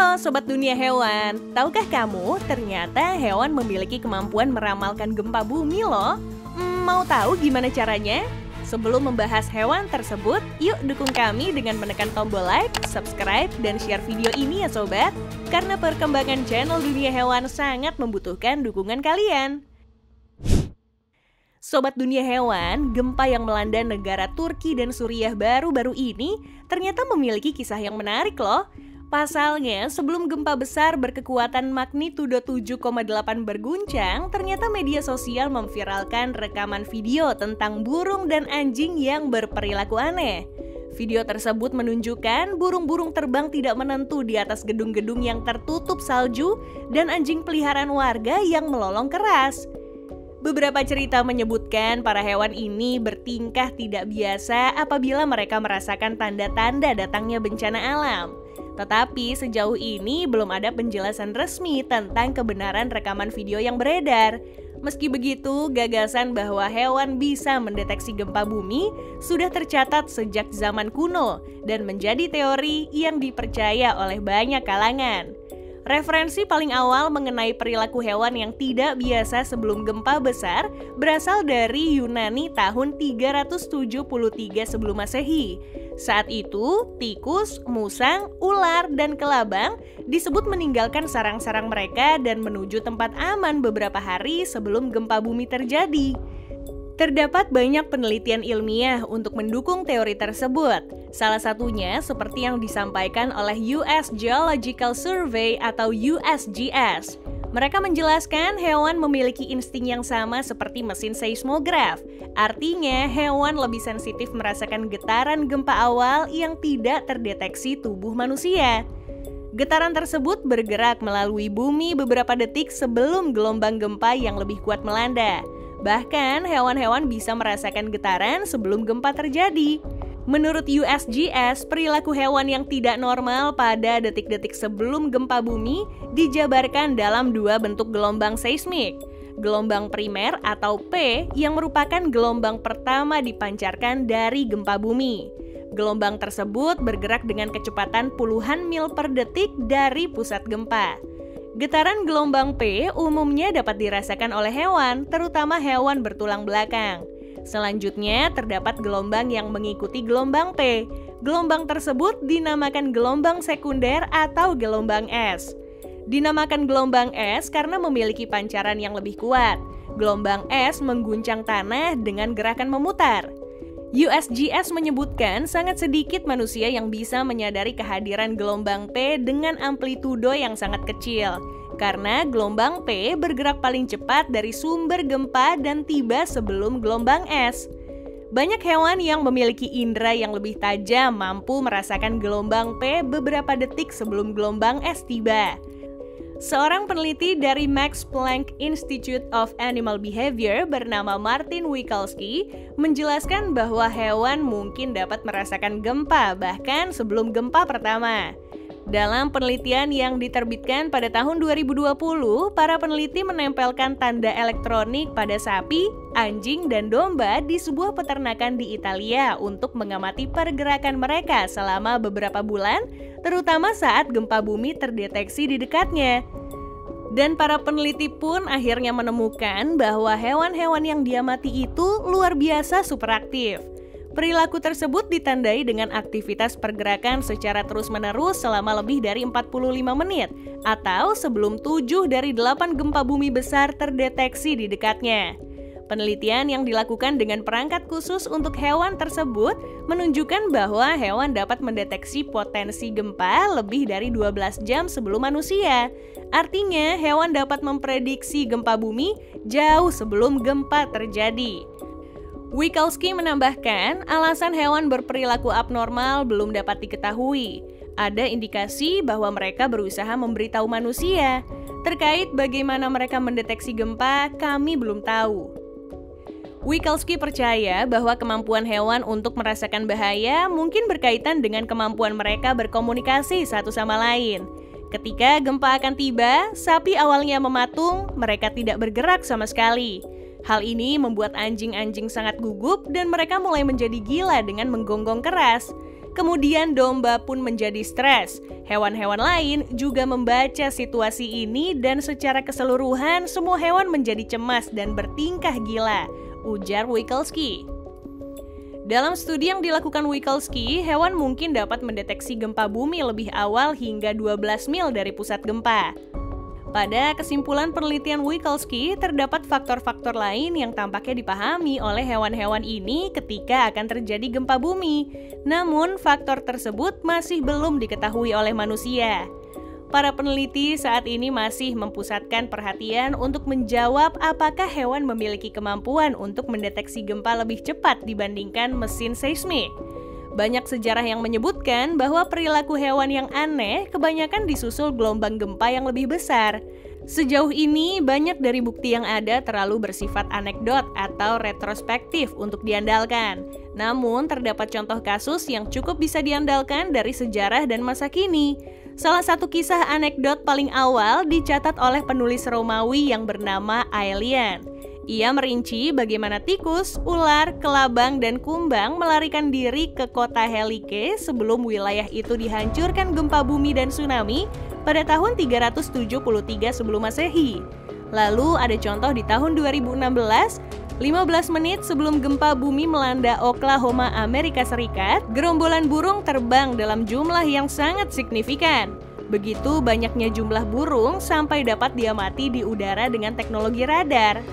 Halo Sobat Dunia Hewan, tahukah kamu ternyata hewan memiliki kemampuan meramalkan gempa bumi loh? Mau tahu gimana caranya? Sebelum membahas hewan tersebut, yuk dukung kami dengan menekan tombol like, subscribe, dan share video ini ya sobat. Karena perkembangan channel Dunia Hewan sangat membutuhkan dukungan kalian. Sobat Dunia Hewan, gempa yang melanda negara Turki dan Suriah baru-baru ini ternyata memiliki kisah yang menarik loh. Pasalnya, sebelum gempa besar berkekuatan magnitudo 7,8 berguncang, ternyata media sosial memviralkan rekaman video tentang burung dan anjing yang berperilaku aneh. Video tersebut menunjukkan burung-burung terbang tidak menentu di atas gedung-gedung yang tertutup salju dan anjing peliharaan warga yang melolong keras. Beberapa cerita menyebutkan para hewan ini bertingkah tidak biasa apabila mereka merasakan tanda-tanda datangnya bencana alam. Tetapi sejauh ini belum ada penjelasan resmi tentang kebenaran rekaman video yang beredar. Meski begitu, gagasan bahwa hewan bisa mendeteksi gempa bumi sudah tercatat sejak zaman kuno dan menjadi teori yang dipercaya oleh banyak kalangan. Referensi paling awal mengenai perilaku hewan yang tidak biasa sebelum gempa besar berasal dari Yunani tahun 373 sebelum Masehi. Saat itu, tikus, musang, ular, dan kelabang disebut meninggalkan sarang-sarang mereka dan menuju tempat aman beberapa hari sebelum gempa bumi terjadi. Terdapat banyak penelitian ilmiah untuk mendukung teori tersebut. Salah satunya seperti yang disampaikan oleh US Geological Survey atau USGS. Mereka menjelaskan hewan memiliki insting yang sama seperti mesin seismograf. Artinya, hewan lebih sensitif merasakan getaran gempa awal yang tidak terdeteksi tubuh manusia. Getaran tersebut bergerak melalui bumi beberapa detik sebelum gelombang gempa yang lebih kuat melanda. Bahkan, hewan-hewan bisa merasakan getaran sebelum gempa terjadi. Menurut USGS, perilaku hewan yang tidak normal pada detik-detik sebelum gempa bumi dijabarkan dalam dua bentuk gelombang seismik. Gelombang primer atau P yang merupakan gelombang pertama dipancarkan dari gempa bumi. Gelombang tersebut bergerak dengan kecepatan puluhan mil per detik dari pusat gempa. Getaran gelombang P umumnya dapat dirasakan oleh hewan, terutama hewan bertulang belakang. Selanjutnya, terdapat gelombang yang mengikuti gelombang P. Gelombang tersebut dinamakan gelombang sekunder atau gelombang S. Dinamakan gelombang S karena memiliki pancaran yang lebih kuat. Gelombang S mengguncang tanah dengan gerakan memutar. USGS menyebutkan sangat sedikit manusia yang bisa menyadari kehadiran gelombang P dengan amplitudo yang sangat kecil. Karena gelombang P bergerak paling cepat dari sumber gempa dan tiba sebelum gelombang S. Banyak hewan yang memiliki indera yang lebih tajam mampu merasakan gelombang P beberapa detik sebelum gelombang S tiba. Seorang peneliti dari Max Planck Institute of Animal Behavior bernama Martin Wikalski menjelaskan bahwa hewan mungkin dapat merasakan gempa bahkan sebelum gempa pertama. Dalam penelitian yang diterbitkan pada tahun 2020, para peneliti menempelkan tanda elektronik pada sapi, anjing, dan domba di sebuah peternakan di Italia untuk mengamati pergerakan mereka selama beberapa bulan, terutama saat gempa bumi terdeteksi di dekatnya. Dan para peneliti pun akhirnya menemukan bahwa hewan-hewan yang diamati itu luar biasa superaktif. Perilaku tersebut ditandai dengan aktivitas pergerakan secara terus-menerus selama lebih dari 45 menit atau sebelum 7 dari 8 gempa bumi besar terdeteksi di dekatnya. Penelitian yang dilakukan dengan perangkat khusus untuk hewan tersebut menunjukkan bahwa hewan dapat mendeteksi potensi gempa lebih dari 12 jam sebelum manusia. Artinya, hewan dapat memprediksi gempa bumi jauh sebelum gempa terjadi. Wikalski menambahkan, alasan hewan berperilaku abnormal belum dapat diketahui. Ada indikasi bahwa mereka berusaha memberitahu manusia. Terkait bagaimana mereka mendeteksi gempa, kami belum tahu. Wikalski percaya bahwa kemampuan hewan untuk merasakan bahaya mungkin berkaitan dengan kemampuan mereka berkomunikasi satu sama lain. Ketika gempa akan tiba, sapi awalnya mematung, mereka tidak bergerak sama sekali. Hal ini membuat anjing-anjing sangat gugup dan mereka mulai menjadi gila dengan menggonggong keras. Kemudian domba pun menjadi stres. Hewan-hewan lain juga membaca situasi ini dan secara keseluruhan semua hewan menjadi cemas dan bertingkah gila, ujar Wickelski. Dalam studi yang dilakukan Wickelski, hewan mungkin dapat mendeteksi gempa bumi lebih awal hingga 12 mil dari pusat gempa. Pada kesimpulan penelitian Wickelski, terdapat faktor-faktor lain yang tampaknya dipahami oleh hewan-hewan ini ketika akan terjadi gempa bumi. Namun, faktor tersebut masih belum diketahui oleh manusia. Para peneliti saat ini masih mempusatkan perhatian untuk menjawab apakah hewan memiliki kemampuan untuk mendeteksi gempa lebih cepat dibandingkan mesin seismik. Banyak sejarah yang menyebutkan bahwa perilaku hewan yang aneh kebanyakan disusul gelombang gempa yang lebih besar. Sejauh ini, banyak dari bukti yang ada terlalu bersifat anekdot atau retrospektif untuk diandalkan. Namun, terdapat contoh kasus yang cukup bisa diandalkan dari sejarah dan masa kini. Salah satu kisah anekdot paling awal dicatat oleh penulis Romawi yang bernama Aelian. Ia merinci bagaimana tikus, ular, kelabang, dan kumbang melarikan diri ke kota Helike sebelum wilayah itu dihancurkan gempa bumi dan tsunami pada tahun 373 sebelum Masehi. Lalu ada contoh di tahun 2016, 15 menit sebelum gempa bumi melanda Oklahoma, Amerika Serikat, gerombolan burung terbang dalam jumlah yang sangat signifikan. Begitu banyaknya jumlah burung sampai dapat diamati di udara dengan teknologi radar.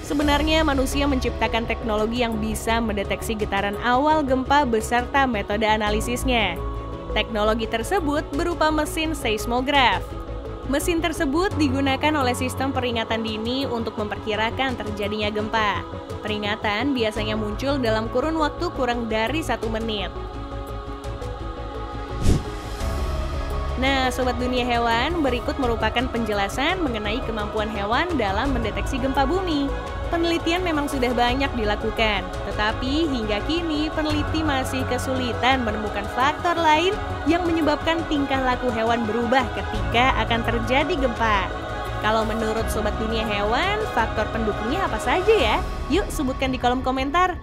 Sebenarnya manusia menciptakan teknologi yang bisa mendeteksi getaran awal gempa beserta metode analisisnya. Teknologi tersebut berupa mesin seismograf. Mesin tersebut digunakan oleh sistem peringatan dini untuk memperkirakan terjadinya gempa. Peringatan biasanya muncul dalam kurun waktu kurang dari 1 menit. Nah, Sobat Dunia Hewan, berikut merupakan penjelasan mengenai kemampuan hewan dalam mendeteksi gempa bumi. Penelitian memang sudah banyak dilakukan, tetapi hingga kini peneliti masih kesulitan menemukan faktor lain yang menyebabkan tingkah laku hewan berubah ketika akan terjadi gempa. Kalau menurut Sobat Dunia Hewan, faktor pendukungnya apa saja ya? Yuk sebutkan di kolom komentar.